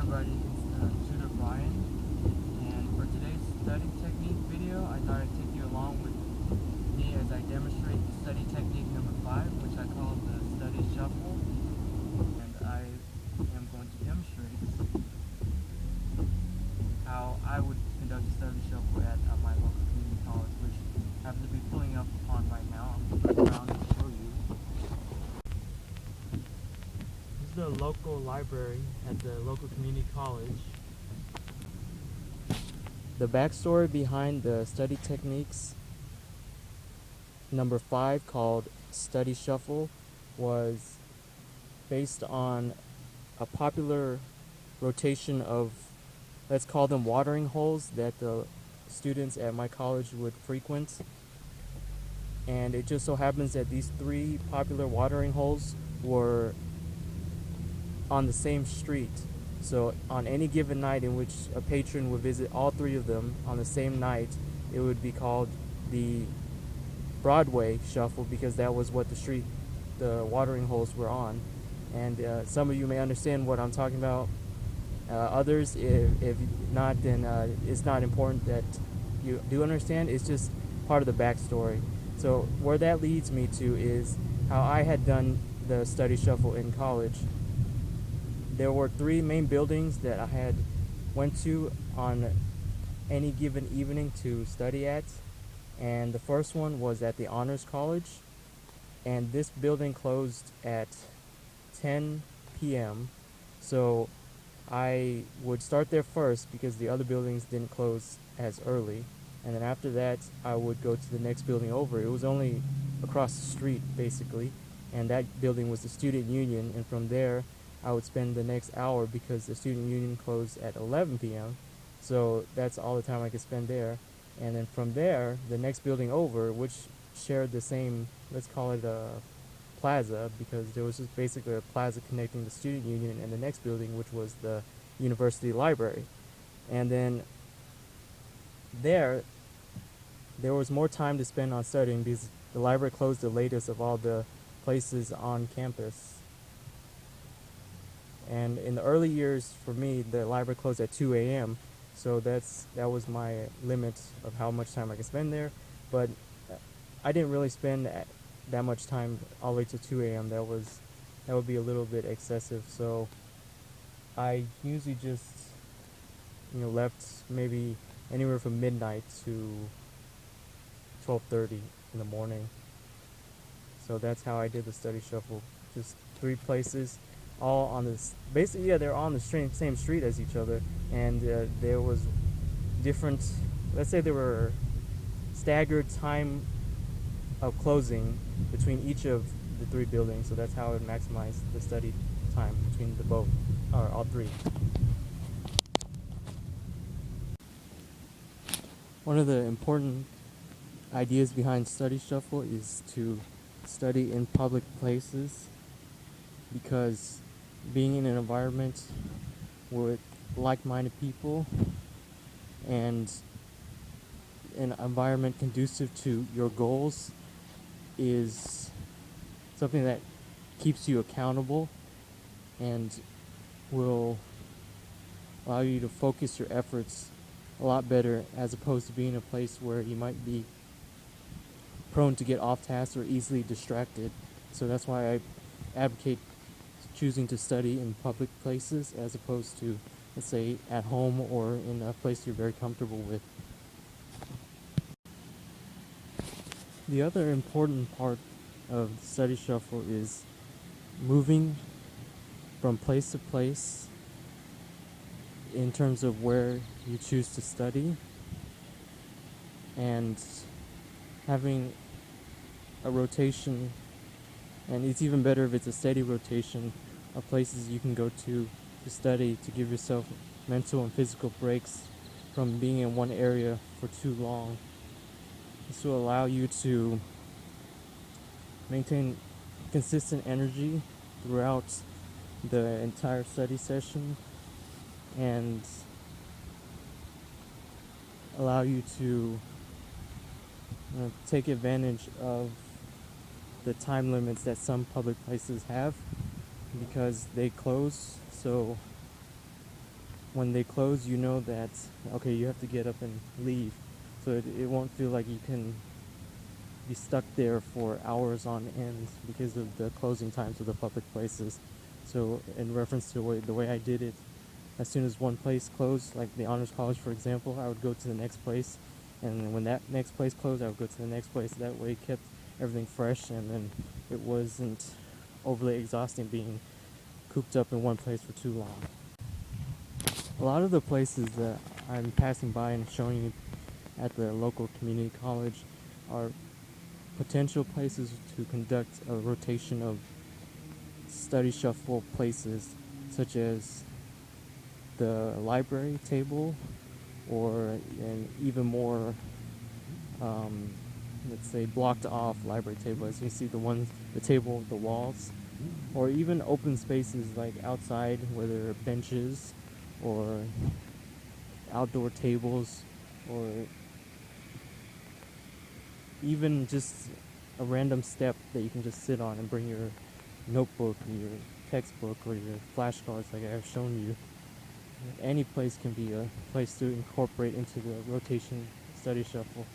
everybody, it's Tutor Brian, and for today's study technique video, I thought I'd take you along with me as I demonstrate study technique number 5, which I call the study shuffle, and I am going to demonstrate how I would conduct a study shuffle at my local community college, which I happen to be pulling up upon right now. I'm going to turn around and show you. This is the local library at the local community college. The backstory behind the study techniques number 5, called Study Shuffle, was based on a popular rotation of, let's call them watering holes, that the students at my college would frequent. And it just so happens that these 3 popular watering holes were on the same street. So on any given night in which a patron would visit all 3 of them on the same night, it would be called the Broadway Shuffle, because that was what the watering holes were on. And some of you may understand what I'm talking about. Others, if not, then it's not important that you do understand. It's just part of the backstory. So where that leads me to is how I had done the study shuffle in college. There were 3 main buildings that I had went to on any given evening to study at, and the first one was at the Honors College, and this building closed at 10 p.m. So I would start there first because the other buildings didn't close as early, and then after that I would go to the next building over. It was only across the street basically, and that building was the Student Union, and from there I would spend the next hour because the Student Union closed at 11 p.m. So that's all the time I could spend there. And then from there, the next building over, which shared the same, let's call it a plaza, because there was just basically a plaza connecting the Student Union and the next building, which was the University Library. And then there was more time to spend on studying because the library closed the latest of all the places on campus. And in the early years, for me, the library closed at 2 a.m., so that was my limit of how much time I could spend there. But I didn't really spend that much time all the way to 2 a.m. That would be a little bit excessive. So I usually just left maybe anywhere from midnight to 12:30 in the morning. So that's how I did the study shuffle. Just 3 places, all on this, basically, yeah, they're on the same street as each other, and there was different, let's say there were staggered time of closing between each of the 3 buildings, so that's how I would maximize the study time between all 3. One of the important ideas behind study shuffle is to study in public places, because being in an environment with like-minded people and an environment conducive to your goals is something that keeps you accountable and will allow you to focus your efforts a lot better, as opposed to being in a place where you might be prone to get off task or easily distracted. So that's why I advocate choosing to study in public places as opposed to, let's say, at home or in a place you're very comfortable with. The other important part of the study shuffle is moving from place to place in terms of where you choose to study, and having a rotation, and it's even better if it's a steady rotation of places you can go to study, to give yourself mental and physical breaks from being in one area for too long. This will allow you to maintain consistent energy throughout the entire study session, and allow you to take advantage of the time limits that some public places have, because they close. So when they close, you know that okay, you have to get up and leave, so it won't feel like you can be stuck there for hours on end because of the closing times of the public places. So in reference to the way I did it, as soon as one place closed, like the honors college for example, I would go to the next place, and when that next place closed, I would go to the next place. That way it kept everything fresh, and then it wasn't overly exhausting being cooped up in one place for too long. A lot of the places that I'm passing by and showing you at the local community college are potential places to conduct a rotation of study shuffle places, such as the library table, or an even more, um, let's say, blocked off library table, as you see the table with the walls, or even open spaces like outside where there are benches or outdoor tables, or even just a random step that you can just sit on and bring your notebook or your textbook or your flashcards like I've shown you. Any place can be a place to incorporate into the rotation study shuffle.